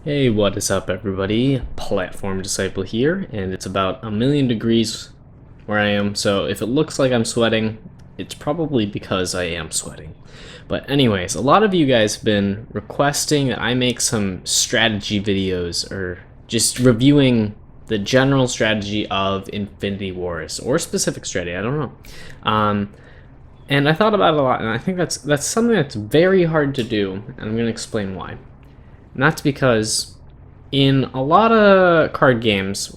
Hey, what is up everybody? Platform Disciple here, and it's about 1,000,000 degrees where I am, so if it looks like I'm sweating, it's probably because I am sweating. But anyways, a lot of you guys have been requesting that I make some strategy videos, or just reviewing the general strategy of Infinity Wars, or specific strategy, I don't know. And I thought about it a lot, and I think that's something that's very hard to do, and I'm going to explain why. And that's because in a lot of card games,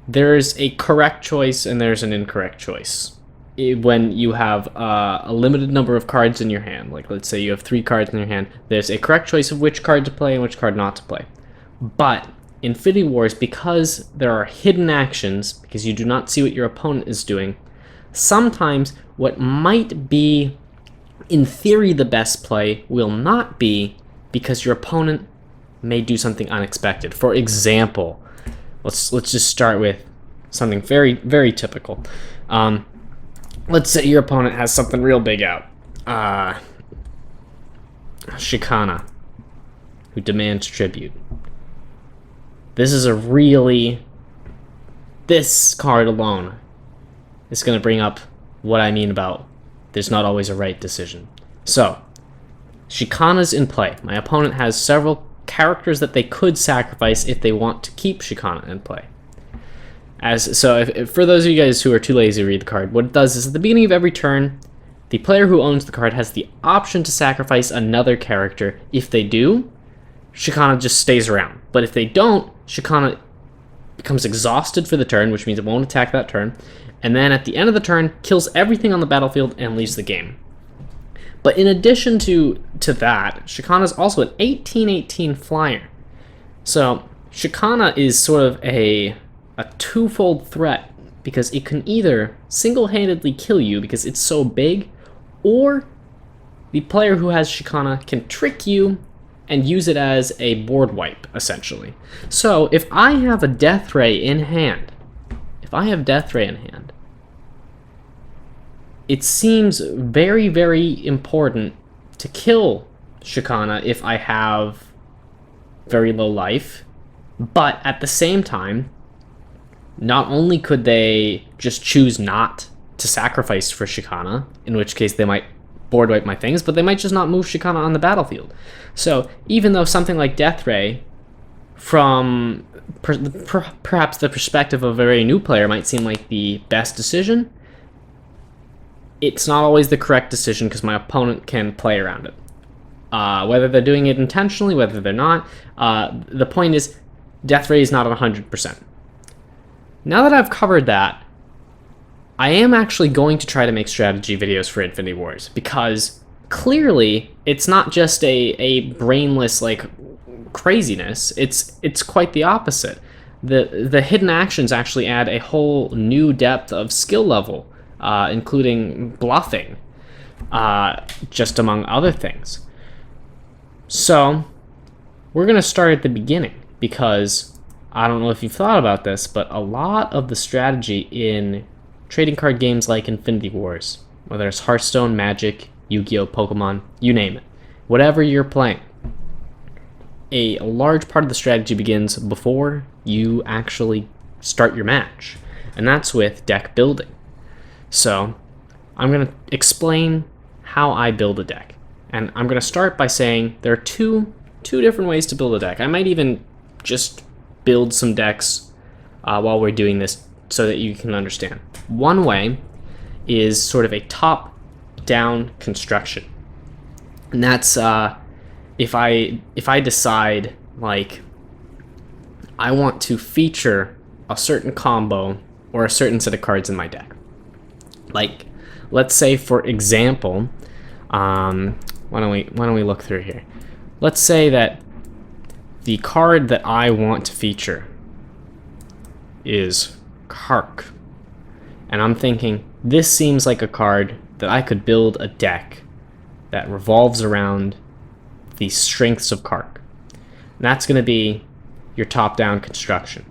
there's a correct choice and there's an incorrect choice. When you have a limited number of cards in your hand, like let's say you have 3 cards in your hand, there's a correct choice of which card to play and which card not to play. But Infinity Wars, because there are hidden actions, because you do not see what your opponent is doing, sometimes what might be, in theory, the best play will not be, because your opponent may do something unexpected. For example, let's just start with something very, very typical. Let's say your opponent has something real big out. Shikana, who demands tribute. This card alone is going to bring up what I mean about there's not always a right decision. So, Shikana's in play. My opponent has several characters that they could sacrifice if they want to keep Shikana in play. For those of you guys who are too lazy to read the card, what it does is at the beginning of every turn, the player who owns the card has the option to sacrifice another character. If they do, Shikana just stays around. But if they don't, Shikana becomes exhausted for the turn, which means it won't attack that turn, and then at the end of the turn, kills everything on the battlefield and leaves the game. But in addition to that, Shikana is also an 18/18 flyer. So Shikana is sort of a twofold threat, because it can either single-handedly kill you because it's so big, or the player who has Shikana can trick you and use it as a board wipe, essentially. So if I have a Death Ray in hand, it seems very, very important to kill Shikana if I have very low life, but at the same time, not only could they just choose not to sacrifice for Shikana, in which case they might board wipe my things, but they might just not move Shikana on the battlefield. So even though something like Death Ray, from perhaps the perspective of a very new player, might seem like the best decision, it's not always the correct decision because my opponent can play around it. Whether they're doing it intentionally, whether they're not, the point is Death Ray is not at 100%. Now that I've covered that, I am actually going to try to make strategy videos for Infinity Wars, because clearly it's not just a brainless craziness. It's quite the opposite. The hidden actions actually add a whole new depth of skill level, including bluffing, just among other things. So we're going to start at the beginning, because I don't know if you've thought about this, but a lot of the strategy in trading card games like Infinity Wars, whether it's Hearthstone, Magic, Yu-Gi-Oh, Pokemon, you name it, whatever you're playing, a large part of the strategy begins before you actually start your match, and that's with deck building. So I'm going to explain how I build a deck, and I'm going to start by saying there are two different ways to build a deck. I might even just build some decks while we're doing this so that you can understand. One way is sort of a top-down construction, and that's if I decide, like, I want to feature a certain combo or a certain set of cards in my deck. Like, let's say, for example, why don't we look through here? Let's say that the card that I want to feature is Kark. And I'm thinking, this seems like a card that I could build a deck that revolves around the strengths of Kark. And that's going to be your top-down construction.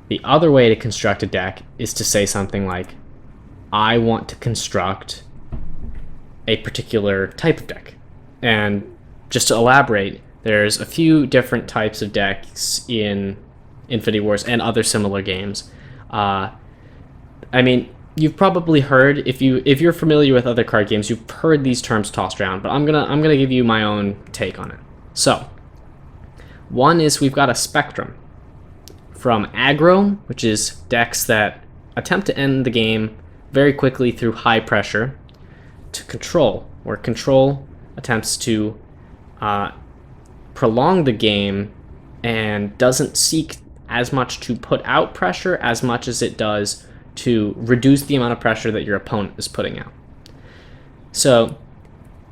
The other way to construct a deck is to say something like, I want to construct a particular type of deck. And just to elaborate, There's a few different types of decks in Infinity Wars and other similar games. I mean, you've probably heard, if you're familiar with other card games, you've heard these terms tossed around, but I'm gonna give you my own take on it. So, one is we've got a spectrum from aggro, which is decks that attempt to end the game very quickly through high pressure, to control, where control attempts to prolong the game and doesn't seek as much to put out pressure as much as it does to reduce the amount of pressure that your opponent is putting out. So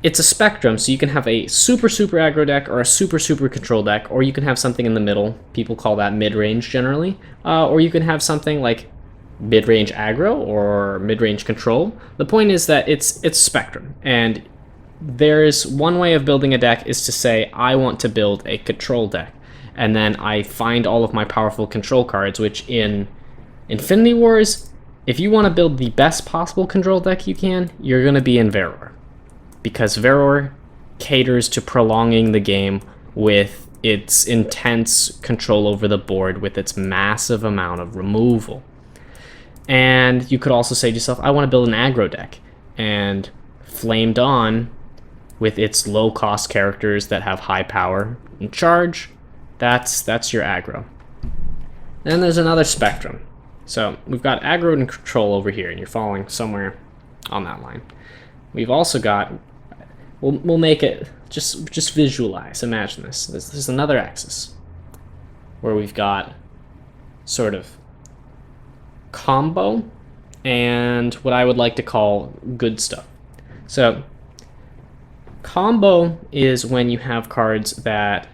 it's a spectrum, so you can have a super aggro deck or a super control deck, or you can have something in the middle. People call that mid-range generally, or you can have something like mid-range aggro or mid-range control. The point is that it's spectrum, and there's one way of building a deck is to say I want to build a control deck, and then I find all of my powerful control cards, which in Infinity Wars, if you want to build the best possible control deck you can, you're going to be in Veror, because Veror caters to prolonging the game with its intense control over the board, with its massive amount of removal. And you could also say to yourself, I want to build an aggro deck, and Flame Dawn, with its low-cost characters that have high power and charge, that's your aggro. Then there's another spectrum. So we've got aggro and control over here, and you're following somewhere on that line. We've also got, we'll make it, just visualize, imagine this. There's another axis where we've got sort of combo and what I would like to call good stuff. So combo is when you have cards that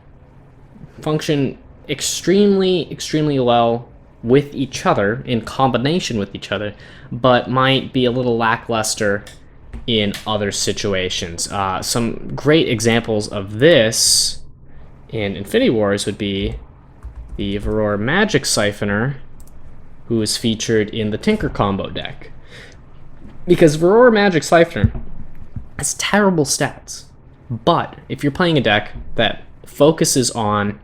function extremely well with each other, in combination with each other, but might be a little lackluster in other situations. Some great examples of this in Infinity Wars would be the Veror Magic Siphoner, who is featured in the Tinker combo deck. Because Veror Magic Siphoner has terrible stats, but if you're playing a deck that focuses on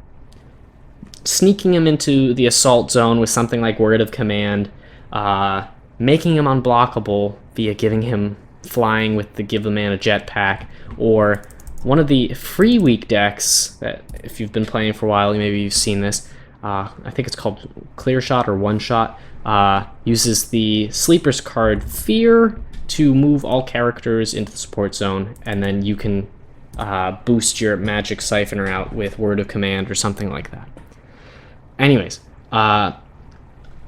sneaking him into the assault zone with something like Word of Command, making him unblockable via giving him flying with the Give the Man a Jetpack, or one of the free week decks that, if you've been playing for a while, maybe you've seen this, I think it's called Clear Shot or One Shot, uses the Sleepers card Fear to move all characters into the support zone, and then you can boost your Magic Siphoner out with Word of Command or something like that. Anyways, on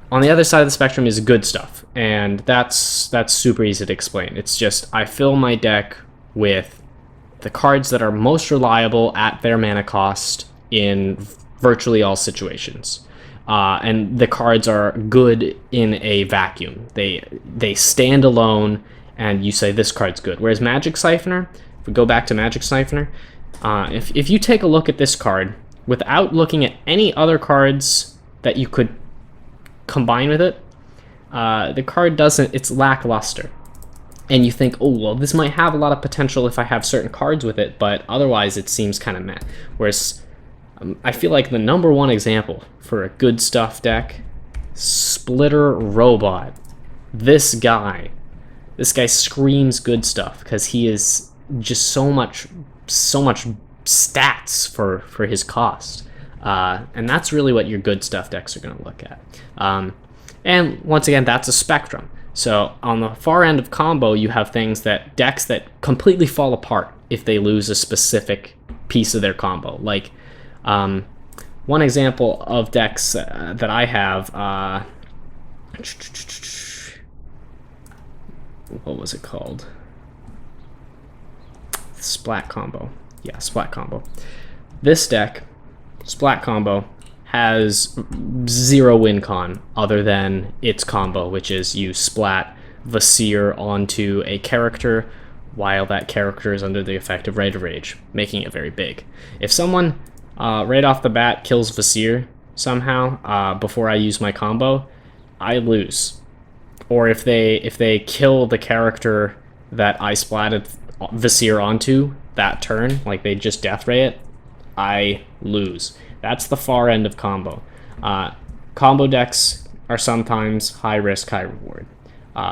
the other side of the spectrum is good stuff, and that's super easy to explain. It's just I fill my deck with the cards that are most reliable at their mana cost in virtually all situations. And the cards are good in a vacuum. They stand alone, and you say this card's good. Whereas Magic Siphoner, if we go back to Magic Siphoner, if you take a look at this card, without looking at any other cards that you could combine with it, the card doesn't, it's lackluster. And you think, oh, well, this might have a lot of potential if I have certain cards with it, but otherwise it seems kind of meh. Whereas I feel like the number one example for a good stuff deck, Splitter Robot. This guy screams good stuff because he is just so much stats for his cost, and that's really what your good stuff decks are going to look at. And once again, that's a spectrum. So on the far end of combo, you have decks that completely fall apart if they lose a specific piece of their combo. Like one example of decks that I have, what was it called? Splat combo. Yeah, Splat combo. This deck, Splat combo, has zero win con other than its combo, which is you splat Vasir onto a character while that character is under the effect of Rite of Rage, making it very big. If someone right off the bat kills Vasir somehow before I use my combo, I lose. Or if they kill the character that I splatted Vasir onto that turn, like they just death ray it, I lose. That's the far end of combo. Combo decks are sometimes high risk, high reward.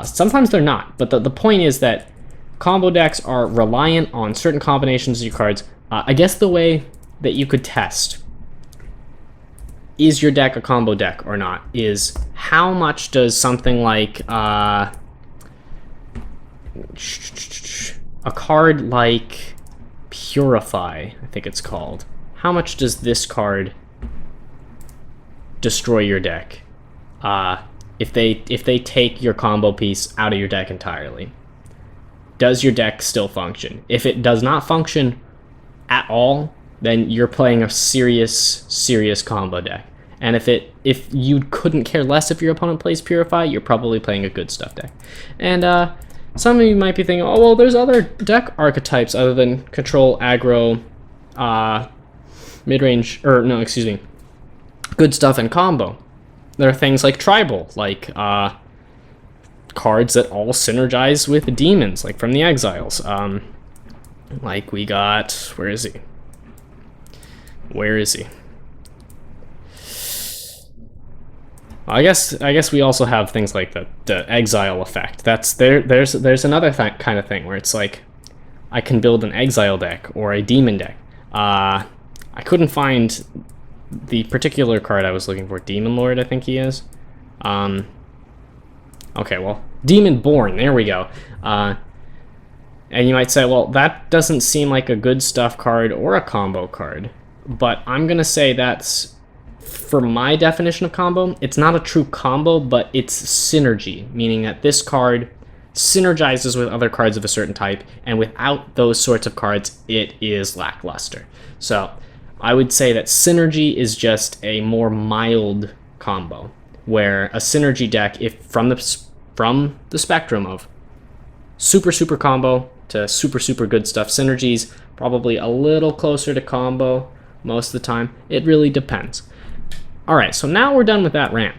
Sometimes they're not, but the point is that combo decks are reliant on certain combinations of your cards. I guess the way that you could test is your deck a combo deck or not is how much does something like a card like Purify, I think it's called, how much does this card destroy your deck if they take your combo piece out of your deck entirely? Does your deck still function? If it does not function at all, then you're playing a serious combo deck. And if you couldn't care less if your opponent plays Purify, you're probably playing a good stuff deck. And some of you might be thinking, oh well, there's other deck archetypes other than control, aggro, mid-range, or no, excuse me, good stuff and combo. There are things like tribal, like cards that all synergize with demons, like from the Exiles. Like we got, where is he? I guess we also have things like the exile effect. There's another kind of thing where it's like I can build an exile deck or a demon deck. I couldn't find the particular card I was looking for. Demon Lord, I think he is. Okay, well, Demon Born. There we go. And you might say, well, that doesn't seem like a good stuff card or a combo card. But I'm gonna say that's, for my definition of combo, it's not a true combo, but it's synergy, meaning that this card synergizes with other cards of a certain type, and without those sorts of cards, it is lackluster. So I would say that synergy is just a more mild combo, where a synergy deck, if from the spectrum of super combo to super good stuff, synergies probably a little closer to combo most of the time. It really depends. Alright, so now we're done with that rant.